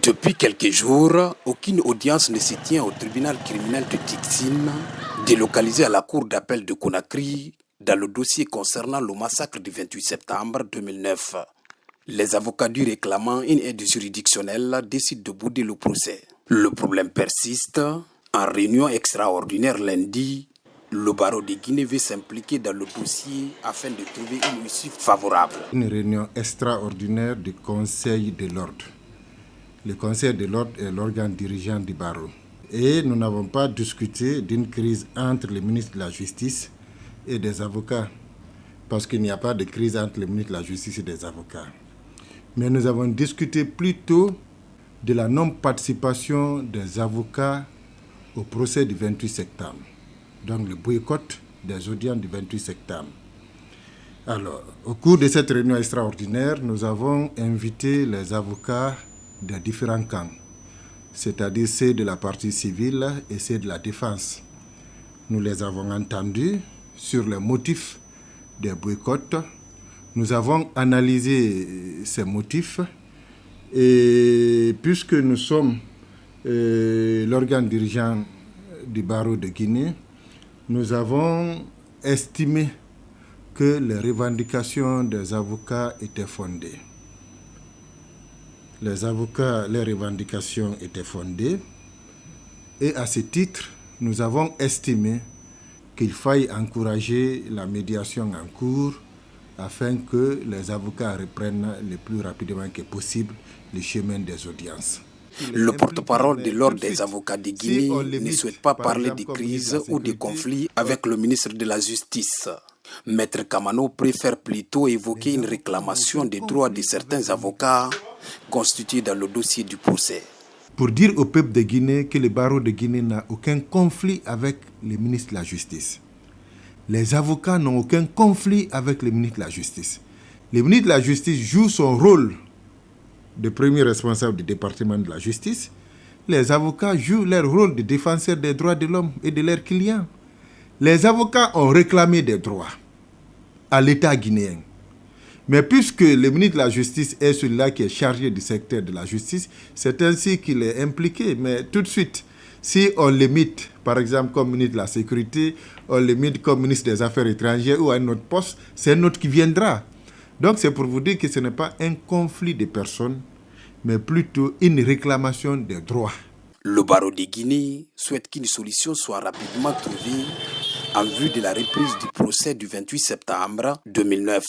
Depuis quelques jours, aucune audience ne se tient au tribunal criminel de Tixine, délocalisé à la cour d'appel de Conakry, dans le dossier concernant le massacre du 28 septembre 2009. Les avocats du réclamant une aide juridictionnelle décident de bouder le procès. Le problème persiste. En réunion extraordinaire lundi, le barreau de Guinée veut s'impliquer dans le dossier afin de trouver une issue favorable. Une réunion extraordinaire du Conseil de l'ordre. Le Conseil de l'ordre est l'organe dirigeant du barreau. Et nous n'avons pas discuté d'une crise entre le ministre de la Justice et des avocats, parce qu'il n'y a pas de crise entre le ministre de la Justice et des avocats. Mais nous avons discuté plutôt de la non-participation des avocats au procès du 28 septembre, donc le boycott des audiences du 28 septembre. Alors, au cours de cette réunion extraordinaire, nous avons invité les avocats des différents camps, c'est-à-dire ceux de la partie civile et ceux de la défense. Nous les avons entendus sur les motifs des boycotts. Nous avons analysé ces motifs et puisque nous sommes l'organe dirigeant du barreau de Guinée, nous avons estimé que les revendications des avocats étaient fondées. Les revendications étaient fondées et à ce titre, nous avons estimé qu'il faille encourager la médiation en cours afin que les avocats reprennent le plus rapidement que possible le chemin des audiences. Le porte-parole de l'Ordre des avocats de Guinée ne souhaite pas parler de crise ou de conflit avec le ministre de la Justice. Maître Kamano préfère plutôt évoquer une réclamation des droits de certains avocats constitués dans le dossier du procès. Pour dire au peuple de Guinée que le barreau de Guinée n'a aucun conflit avec le ministre de la Justice. Les avocats n'ont aucun conflit avec le ministre de la Justice. Le ministre de la Justice joue son rôle de premier responsable du département de la justice. Les avocats jouent leur rôle de défenseur des droits de l'homme et de leurs clients. Les avocats ont réclamé des droits à l'État guinéen. Mais puisque le ministre de la Justice est celui-là qui est chargé du secteur de la justice, c'est ainsi qu'il est impliqué. Mais tout de suite, si on limite, par exemple, comme ministre de la Sécurité, on limite comme ministre des Affaires étrangères ou à un autre poste, c'est un autre qui viendra. Donc c'est pour vous dire que ce n'est pas un conflit de personnes, mais plutôt une réclamation des droits. Le barreau de Guinée souhaite qu'une solution soit rapidement trouvée en vue de la reprise du procès du 28 septembre 2009.